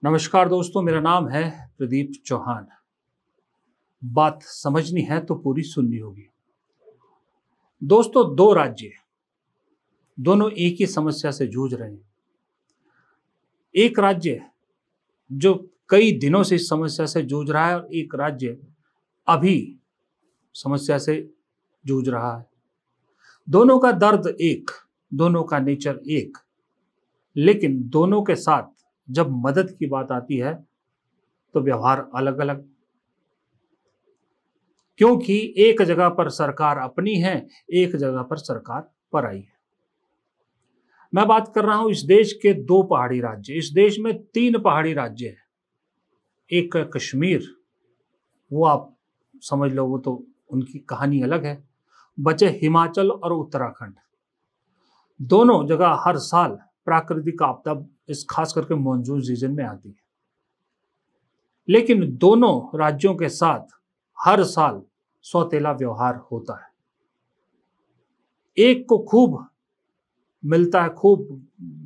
नमस्कार दोस्तों, मेरा नाम है प्रदीप चौहान। बात समझनी है तो पूरी सुननी होगी। दोस्तों, दो राज्य दोनों एक ही समस्या से जूझ रहे हैं। एक राज्य जो कई दिनों से इस समस्या से जूझ रहा है और एक राज्य अभी समस्या से जूझ रहा है। दोनों का दर्द एक, दोनों का नेचर एक, लेकिन दोनों के साथ जब मदद की बात आती है तो व्यवहार अलग अलग। क्योंकि एक जगह पर सरकार अपनी है, एक जगह पर सरकार पराई है। मैं बात कर रहा हूं इस देश के दो पहाड़ी राज्य। इस देश में तीन पहाड़ी राज्य हैं। एक कश्मीर, वो आप समझ लो, वो तो उनकी कहानी अलग है। बचे हिमाचल और उत्तराखंड। दोनों जगह हर साल प्राकृतिक आपदा इस खास करके मॉनसून सीजन में आती है, लेकिन दोनों राज्यों के साथ हर साल सौतेला व्यवहार होता है। एक को खूब मिलता है, खूब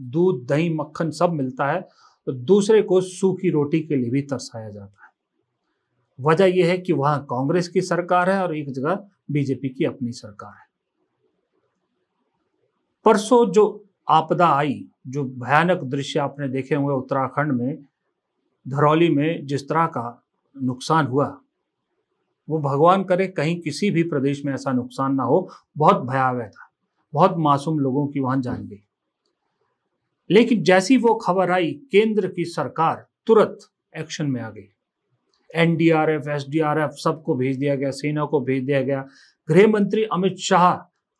दूध दही मक्खन सब मिलता है, तो दूसरे को सूखी रोटी के लिए भी तरसाया जाता है। वजह यह है कि वहां कांग्रेस की सरकार है और एक जगह बीजेपी की अपनी सरकार है। परसों जो आपदा आई, जो भयानक दृश्य आपने देखे होंगे उत्तराखंड में, धरौली में जिस तरह का नुकसान हुआ, वो भगवान करे कहीं किसी भी प्रदेश में ऐसा नुकसान ना हो। बहुत भयावह था, बहुत मासूम लोगों की वहां जान गई। लेकिन जैसी वो खबर आई, केंद्र की सरकार तुरंत एक्शन में आ गई। एनडीआरएफ, एसडीआरएफ सबको भेज दिया गया, सेना को भेज दिया गया। गृह मंत्री अमित शाह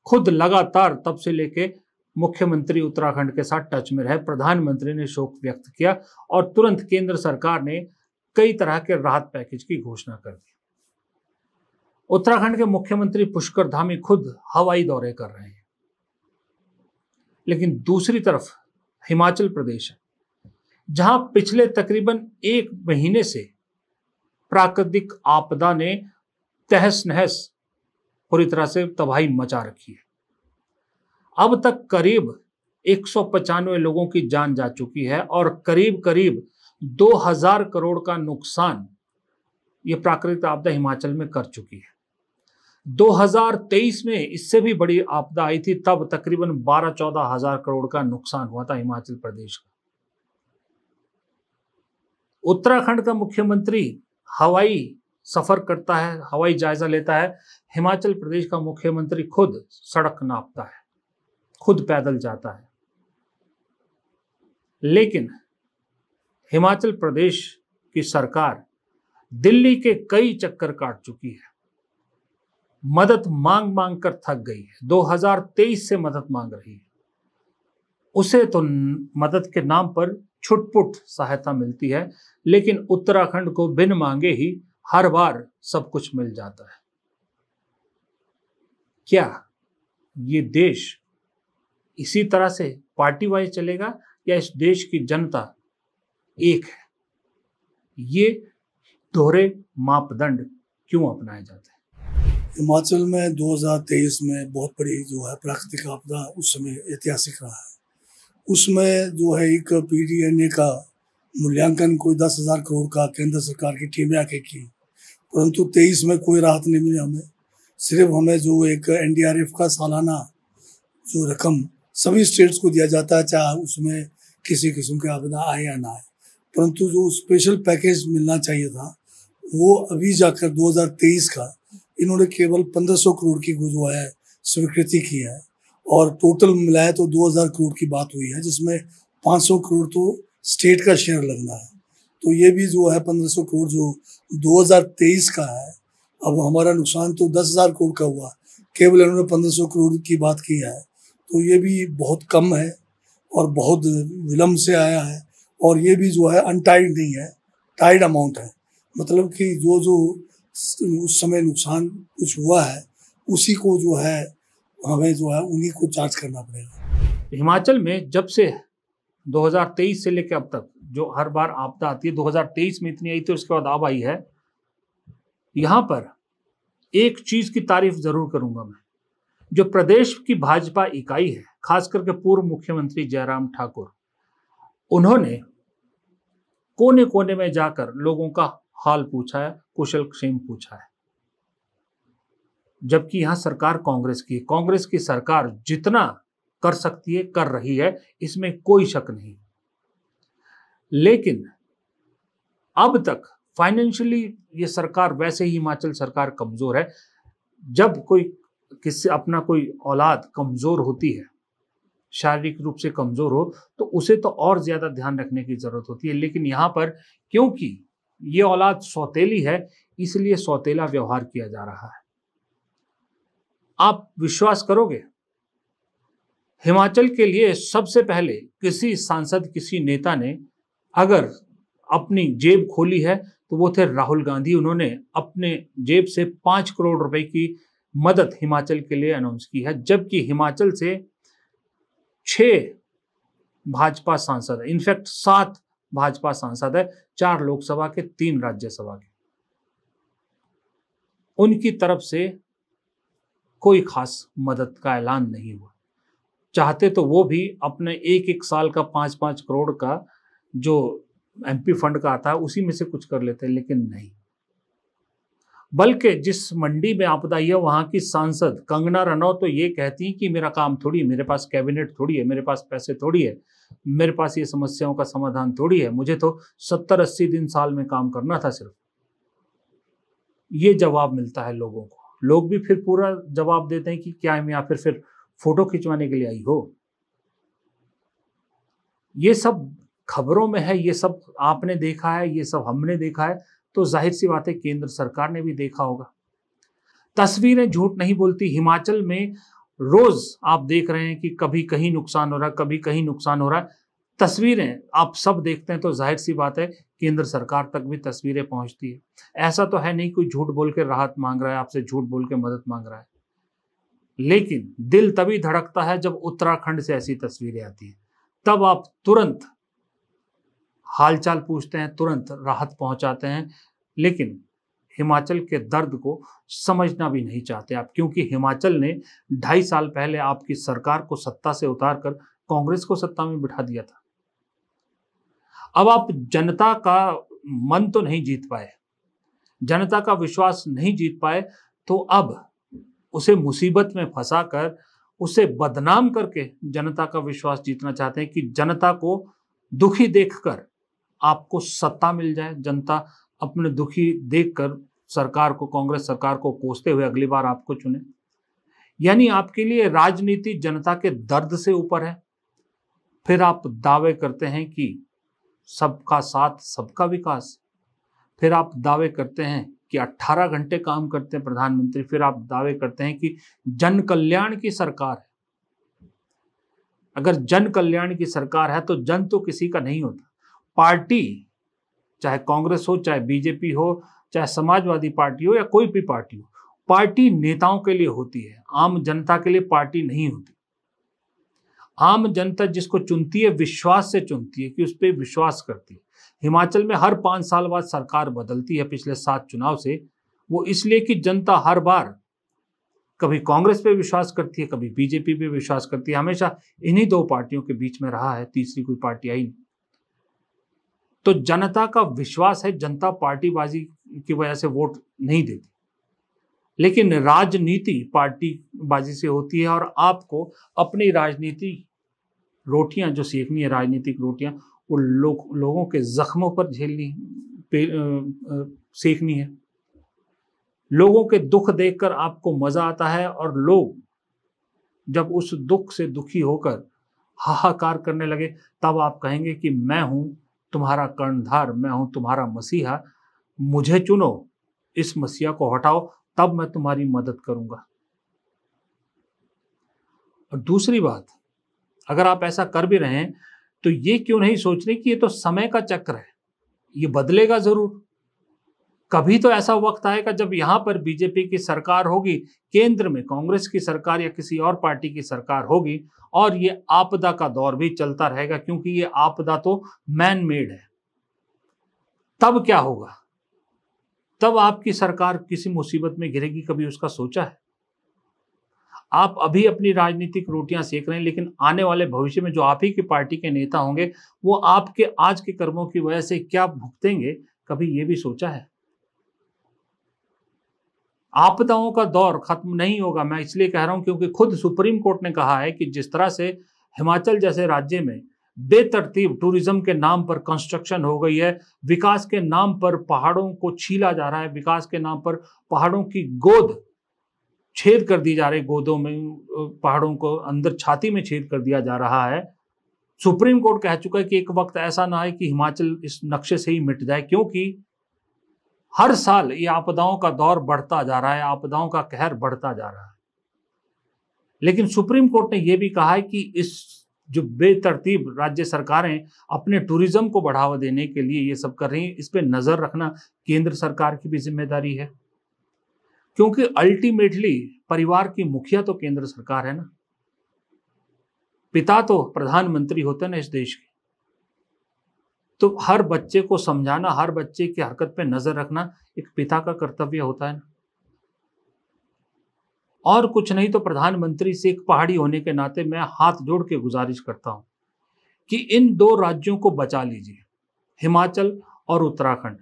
खुद लगातार तब से लेके मुख्यमंत्री उत्तराखंड के साथ टच में रहे। प्रधानमंत्री ने शोक व्यक्त किया और तुरंत केंद्र सरकार ने कई तरह के राहत पैकेज की घोषणा कर दी। उत्तराखंड के मुख्यमंत्री पुष्कर धामी खुद हवाई दौरे कर रहे हैं। लेकिन दूसरी तरफ हिमाचल प्रदेश है, जहां पिछले तकरीबन एक महीने से प्राकृतिक आपदा ने तहस नहस पूरी तरह से तबाही मचा रखी है। अब तक करीब 195 लोगों की जान जा चुकी है और करीब करीब 2000 करोड़ का नुकसान ये प्राकृतिक आपदा हिमाचल में कर चुकी है। 2023 में इससे भी बड़ी आपदा आई थी, तब तकरीबन 12-14 हजार करोड़ का नुकसान हुआ था हिमाचल प्रदेश का। उत्तराखंड का मुख्यमंत्री हवाई सफर करता है, हवाई जायजा लेता है। हिमाचल प्रदेश का मुख्यमंत्री खुद सड़क नापता है, खुद पैदल जाता है। लेकिन हिमाचल प्रदेश की सरकार दिल्ली के कई चक्कर काट चुकी है, मदद मांग मांग कर थक गई है। 2023 से मदद मांग रही है। उसे तो मदद के नाम पर छुटपुट सहायता मिलती है, लेकिन उत्तराखंड को बिन मांगे ही हर बार सब कुछ मिल जाता है। क्या ये देश इसी तरह से पार्टी वाइज चलेगा या इस देश की जनता एक है? ये दोहरे मापदंड क्यों अपनाए जाते हैं? हिमाचल में 2023 में बहुत बड़ी जो है प्राकृतिक आपदा उस समय ऐतिहासिक रहा है। उसमें जो है एक पीडीएनए का मूल्यांकन कोई 10,000 करोड़ का केंद्र सरकार की टीमें आके की, परंतु 23 में कोई राहत नहीं मिली हमें। सिर्फ हमें जो एक एनडीआरएफ का सालाना जो रकम सभी स्टेट्स को दिया जाता है, चाहे उसमें किसी किस्म की आपदा आए या ना आए, परंतु जो स्पेशल पैकेज मिलना चाहिए था वो अभी जाकर 2023 का इन्होंने केवल 1500 करोड़ की जो है स्वीकृति की है और टोटल मिलाया तो 2000 करोड़ की बात हुई है, जिसमें 500 करोड़ तो स्टेट का शेयर लगना है। तो ये भी जो है 1500 करोड़ जो 2023 का है, अब हमारा नुकसान तो 10,000 करोड़ का हुआ, केवल इन्होंने 1500 करोड़ की बात की है। तो ये भी बहुत कम है और बहुत विलम्ब से आया है, और ये भी जो है अनटाइड नहीं है, टाइड अमाउंट है। मतलब कि जो जो उस समय नुकसान कुछ हुआ है उसी को जो है हमें जो है उन्हीं को चार्ज करना पड़ेगा। हिमाचल में जब से 2023 से लेकर अब तक जो हर बार आपदा आती है, 2023 में इतनी आई थी, उसके बाद अब आई है। यहां पर एक चीज की तारीफ जरूर करूंगा मैं, जो प्रदेश की भाजपा इकाई है, खास करके पूर्व मुख्यमंत्री जयराम ठाकुर, उन्होंने कोने कोने में जाकर लोगों का हाल पूछा है, कुशल क्षेम पूछा है। जबकि यहां सरकार कांग्रेस की सरकार जितना कर सकती है कर रही है, इसमें कोई शक नहीं। लेकिन अब तक फाइनेंशियली ये सरकार, वैसे ही हिमाचल सरकार कमजोर है। जब कोई किससे अपना कोई औलाद कमजोर होती है, शारीरिक रूप से कमजोर हो, तो उसे तो और ज्यादा ध्यान रखने की जरूरत होती है। लेकिन यहां पर क्योंकि ये औलाद सौतेली है, इसलिए सौतेला व्यवहार किया जा रहा है। आप विश्वास करोगे, हिमाचल के लिए सबसे पहले किसी सांसद, किसी नेता ने अगर अपनी जेब खोली है तो वो थे राहुल गांधी। उन्होंने अपने जेब से 5 करोड़ रुपए की मदद हिमाचल के लिए अनाउंस की है। जबकि हिमाचल से 6 भाजपा सांसद है, इनफैक्ट 7 भाजपा सांसद है, 4 लोकसभा के, 3 राज्यसभा के। उनकी तरफ से कोई खास मदद का ऐलान नहीं हुआ। चाहते तो वो भी अपने एक साल का 5-5 करोड़ का जो एमपी फंड का आता है उसी में से कुछ कर लेते हैं, लेकिन नहीं। बल्कि जिस मंडी में आपदा आई है, वहां की सांसद कंगना रनौत तो ये कहती कि मेरा काम थोड़ी है, मेरे पास कैबिनेट थोड़ी है, मेरे पास पैसे थोड़ी है, मेरे पास ये समस्याओं का समाधान थोड़ी है, मुझे तो 70-80 दिन साल में काम करना था सिर्फ। ये जवाब मिलता है लोगों को। लोग भी फिर पूरा जवाब देते हैं कि क्या मैं, या फिर फोटो खिंचवाने के लिए आई हो। ये सब खबरों में है, ये सब आपने देखा है, ये सब हमने देखा है, तो जाहिर सी बात है केंद्र सरकार ने भी देखा होगा। तस्वीरें झूठ नहीं बोलती। हिमाचल में रोज आप देख रहे हैं कि कभी कहीं नुकसान हो रहा है, कभी कहीं नुकसान हो रहा है। तस्वीरें आप सब देखते हैं तो जाहिर सी बात है केंद्र सरकार तक भी तस्वीरें पहुंचती है। ऐसा तो है नहीं कोई झूठ बोल के राहत मांग रहा है, आपसे झूठ बोल के मदद मांग रहा है। लेकिन दिल तभी धड़कता है जब उत्तराखंड से ऐसी तस्वीरें आती हैं, तब आप तुरंत हालचाल पूछते हैं, तुरंत राहत पहुंचाते हैं। लेकिन हिमाचल के दर्द को समझना भी नहीं चाहते आप, क्योंकि हिमाचल ने 2.5 साल पहले आपकी सरकार को सत्ता से उतारकर कांग्रेस को सत्ता में बिठा दिया था। अब आप जनता का मन तो नहीं जीत पाए, जनता का विश्वास नहीं जीत पाए, तो अब उसे मुसीबत में फंसाकर, उसे बदनाम करके जनता का विश्वास जीतना चाहते हैं कि जनता को दुखी देखकर आपको सत्ता मिल जाए, जनता अपने दुखी देखकर सरकार को, कांग्रेस सरकार को कोसते हुए अगली बार आपको चुने। यानी आपके लिए राजनीति जनता के दर्द से ऊपर है। फिर आप दावे करते हैं कि सबका साथ सबका विकास, फिर आप दावे करते हैं कि 18 घंटे काम करते हैं प्रधानमंत्री, फिर आप दावे करते हैं कि जन कल्याण की सरकार है। अगर जन कल्याण की सरकार है तो जन तो किसी का नहीं होता। पार्टी चाहे कांग्रेस हो, चाहे बीजेपी हो, चाहे समाजवादी पार्टी हो या कोई भी पार्टी हो, पार्टी नेताओं के लिए होती है, आम जनता के लिए पार्टी नहीं होती। आम जनता जिसको चुनती है विश्वास से चुनती है, कि उस पर विश्वास करती है। हिमाचल में हर 5 साल बाद सरकार बदलती है पिछले 7 चुनाव से, वो इसलिए कि जनता हर बार कभी कांग्रेस पे विश्वास करती है, कभी बीजेपी पे विश्वास करती है। हमेशा इन्हीं 2 पार्टियों के बीच में रहा है, तीसरी कोई पार्टी आई नहीं। तो जनता का विश्वास है, जनता पार्टीबाजी की वजह से वोट नहीं देती। लेकिन राजनीति पार्टीबाजी से होती है, और आपको अपनी राजनीति रोटियां जो सेकनी है, राजनीतिक रोटियां, वो लोगों के जख्मों पर सेकनी है। लोगों के दुख देखकर आपको मजा आता है, और लोग जब उस दुख से दुखी होकर हाहाकार करने लगे, तब आप कहेंगे कि मैं हूं तुम्हारा कर्णधार, मैं हूं तुम्हारा मसीहा, मुझे चुनो, इस मसीहा को हटाओ, तब मैं तुम्हारी मदद करूंगा। और दूसरी बात, अगर आप ऐसा कर भी रहे हैं तो ये क्यों नहीं सोच रहे कि ये तो समय का चक्र है, ये बदलेगा जरूर। कभी तो ऐसा वक्त आएगा जब यहां पर बीजेपी की सरकार होगी, केंद्र में कांग्रेस की सरकार या किसी और पार्टी की सरकार होगी, और ये आपदा का दौर भी चलता रहेगा, क्योंकि ये आपदा तो मैन मेड है। तब क्या होगा? तब आपकी सरकार किसी मुसीबत में घिरेगी, कभी उसका सोचा है? आप अभी अपनी राजनीतिक रोटियां सेक रहे हैं, लेकिन आने वाले भविष्य में जो आप ही की पार्टी के नेता होंगे वो आपके आज के कर्मों की वजह से क्या भुगतेंगे, कभी ये भी सोचा है? आपदाओं का दौर खत्म नहीं होगा, मैं इसलिए कह रहा हूं क्योंकि खुद सुप्रीम कोर्ट ने कहा है कि जिस तरह से हिमाचल जैसे राज्य में बेतरतीब टूरिज्म के नाम पर कंस्ट्रक्शन हो गई है, विकास के नाम पर पहाड़ों को छीला जा रहा है, विकास के नाम पर पहाड़ों की गोद छेद कर दी जा रही, गोदों में पहाड़ों को अंदर छाती में छेद कर दिया जा रहा है। सुप्रीम कोर्ट कह चुका है कि एक वक्त ऐसा ना है कि हिमाचल इस नक्शे से ही मिट जाए, क्योंकि हर साल ये आपदाओं का दौर बढ़ता जा रहा है, आपदाओं का कहर बढ़ता जा रहा है। लेकिन सुप्रीम कोर्ट ने यह भी कहा है कि इस जो बेतरतीब राज्य सरकारें अपने टूरिज्म को बढ़ावा देने के लिए ये सब कर रही हैं, इस पे नजर रखना केंद्र सरकार की भी जिम्मेदारी है, क्योंकि अल्टीमेटली परिवार की मुखिया तो केंद्र सरकार है ना, पिता तो प्रधानमंत्री होते हैं ना इस देश के। तो हर बच्चे को समझाना, हर बच्चे की हरकत पे नजर रखना एक पिता का कर्तव्य होता है ना। और कुछ नहीं तो प्रधानमंत्री से एक पहाड़ी होने के नाते मैं हाथ जोड़ के गुजारिश करता हूं कि इन दो राज्यों को बचा लीजिए, हिमाचल और उत्तराखंड।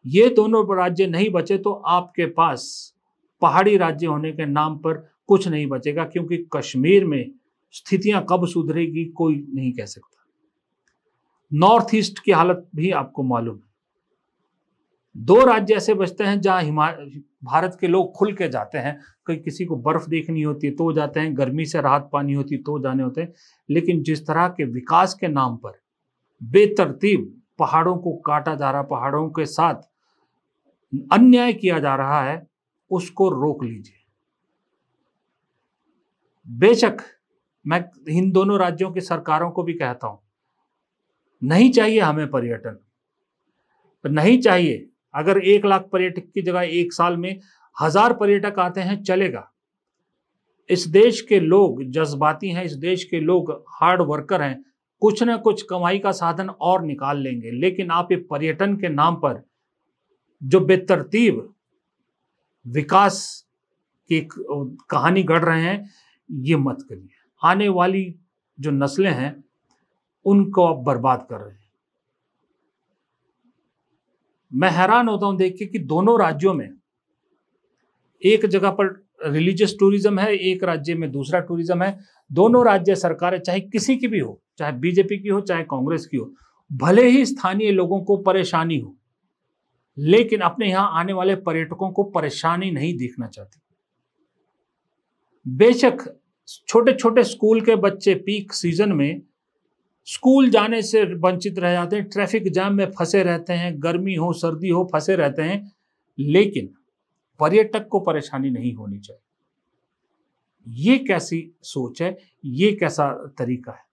ये दोनों राज्य नहीं बचे तो आपके पास पहाड़ी राज्य होने के नाम पर कुछ नहीं बचेगा, क्योंकि कश्मीर में स्थितियां कब सुधरेगी कोई नहीं कह सकता। नॉर्थ ईस्ट की हालत भी आपको मालूम है। दो राज्य ऐसे बचते हैं जहां भारत के लोग खुल के जाते हैं, कहीं किसी को बर्फ देखनी होती है तो जाते हैं, गर्मी से राहत पानी होती तो जाने होते हैं। लेकिन जिस तरह के विकास के नाम पर बेतरतीब पहाड़ों को काटा जा रहा, पहाड़ों के साथ अन्याय किया जा रहा है, उसको रोक लीजिए। बेशक मैं इन दोनों राज्यों की सरकारों को भी कहता हूं, नहीं चाहिए हमें पर्यटन, नहीं चाहिए। अगर 1 लाख पर्यटक की जगह एक साल में 1000 पर्यटक आते हैं चलेगा। इस देश के लोग जज्बाती हैं, इस देश के लोग हार्ड वर्कर हैं, कुछ ना कुछ कमाई का साधन और निकाल लेंगे। लेकिन आप ये पर्यटन के नाम पर जो बेतरतीब विकास की कहानी गढ़ रहे हैं, ये मत करिए। आने वाली जो नस्लें हैं उनको आप बर्बाद कर रहे हैं। मैं हैरान होता हूं देख के कि दोनों राज्यों में एक जगह पर रिलीजियस टूरिज्म है, एक राज्य में दूसरा टूरिज्म है। दोनों राज्य सरकारें चाहे किसी की भी हो, चाहे बीजेपी की हो चाहे कांग्रेस की हो, भले ही स्थानीय लोगों को परेशानी हो, लेकिन अपने यहां आने वाले पर्यटकों को परेशानी नहीं देखना चाहती। बेशक छोटे छोटे स्कूल के बच्चे पीक सीजन में स्कूल जाने से वंचित रह जाते हैं, ट्रैफिक जाम में फंसे रहते हैं, गर्मी हो सर्दी हो फंसे रहते हैं, लेकिन पर्यटक को परेशानी नहीं होनी चाहिए। ये कैसी सोच है, ये कैसा तरीका है?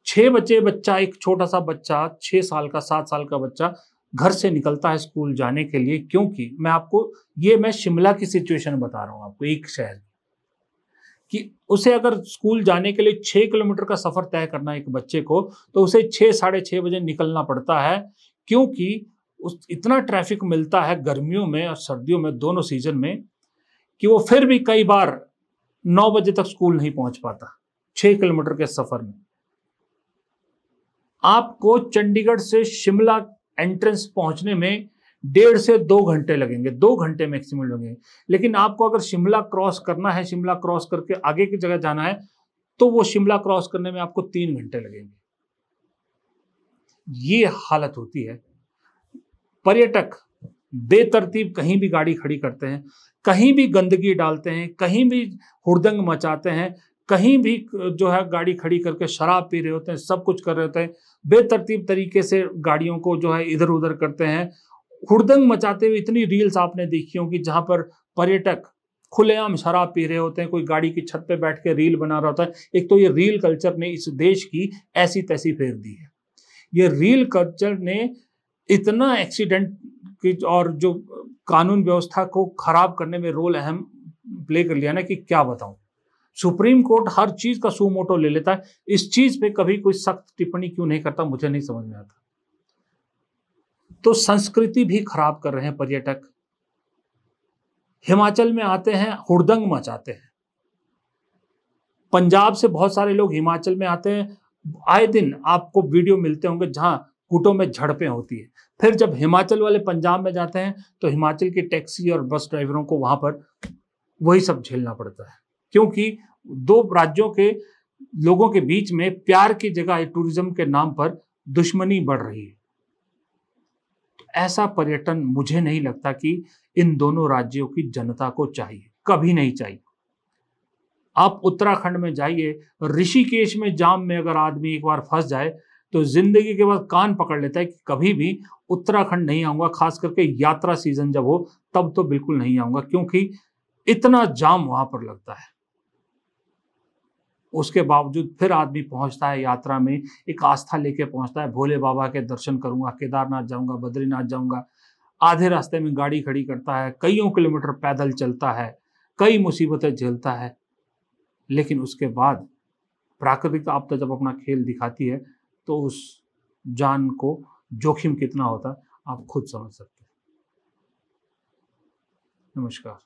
6 बजे बच्चा, एक छोटा सा बच्चा 6 साल का 7 साल का बच्चा घर से निकलता है स्कूल जाने के लिए, क्योंकि मैं शिमला की सिचुएशन बता रहा हूं आपको, एक शहर कि उसे अगर स्कूल जाने के लिए 6 किलोमीटर का सफर तय करना है एक बच्चे को, तो उसे 6 साढ़े 6 बजे निकलना पड़ता है, क्योंकि इतना ट्रैफिक मिलता है गर्मियों में और सर्दियों में, दोनों सीजन में, कि वो फिर भी कई बार 9 बजे तक स्कूल नहीं पहुंच पाता 6 किलोमीटर के सफर में। आपको चंडीगढ़ से शिमला एंट्रेंस पहुंचने में 1.5 से 2 घंटे लगेंगे, 2 घंटे मैक्सिमम लगेंगे। लेकिन आपको अगर शिमला क्रॉस करना है, शिमला क्रॉस करके आगे की जगह जाना है, तो वो शिमला क्रॉस करने में आपको 3 घंटे लगेंगे। ये हालत होती है। पर्यटक बेतरतीब कहीं भी गाड़ी खड़ी करते हैं, कहीं भी गंदगी डालते हैं, कहीं भी हुड़दंग मचाते हैं, कहीं भी जो है गाड़ी खड़ी करके शराब पी रहे होते हैं, सब कुछ कर रहे होते हैं, बेतरतीब तरीके से गाड़ियों को जो है इधर उधर करते हैं, हुड़दंग मचाते हुए। इतनी रील्स आपने देखी होंगी जहां पर पर्यटक खुलेआम शराब पी रहे होते हैं, कोई गाड़ी की छत पे बैठ के रील बना रहा होता है। एक तो ये रील कल्चर ने इस देश की ऐसी तैसी फेर दी है। ये रील कल्चर ने इतना एक्सीडेंट की और जो कानून व्यवस्था को खराब करने में रोल अहम प्ले कर लिया ना, कि क्या बताऊं। सुप्रीम कोर्ट हर चीज का सुमोटो ले लेता है, इस चीज पे कभी कोई सख्त टिप्पणी क्यों नहीं करता, मुझे नहीं समझ में आता। तो संस्कृति भी खराब कर रहे हैं पर्यटक। हिमाचल में आते हैं, हुड़दंग मचाते हैं। पंजाब से बहुत सारे लोग हिमाचल में आते हैं, आए दिन आपको वीडियो मिलते होंगे जहां गुटों में झड़पें होती है। फिर जब हिमाचल वाले पंजाब में जाते हैं तो हिमाचल की टैक्सी और बस ड्राइवरों को वहां पर वही सब झेलना पड़ता है, क्योंकि दो राज्यों के लोगों के बीच में प्यार की जगह टूरिज्म के नाम पर दुश्मनी बढ़ रही है। ऐसा पर्यटन मुझे नहीं लगता कि इन दोनों राज्यों की जनता को चाहिए, कभी नहीं चाहिए। आप उत्तराखंड में जाइए, ऋषिकेश में जाम में अगर आदमी एक बार फंस जाए तो जिंदगी के बाद कान पकड़ लेता है कि कभी भी उत्तराखंड नहीं आऊंगा, खास करके यात्रा सीजन जब हो तब तो बिल्कुल नहीं आऊंगा, क्योंकि इतना जाम वहां पर लगता है। उसके बावजूद फिर आदमी पहुंचता है यात्रा में, एक आस्था लेके पहुंचता है, भोले बाबा के दर्शन करूंगा, केदारनाथ जाऊंगा, बद्रीनाथ जाऊंगा। आधे रास्ते में गाड़ी खड़ी करता है, कईयों किलोमीटर पैदल चलता है, कई मुसीबतें झेलता है, लेकिन उसके बाद प्राकृतिक आपदा जब अपना खेल दिखाती है तो उस जान को जोखिम कितना होता है आप खुद समझ सकते हैं। नमस्कार।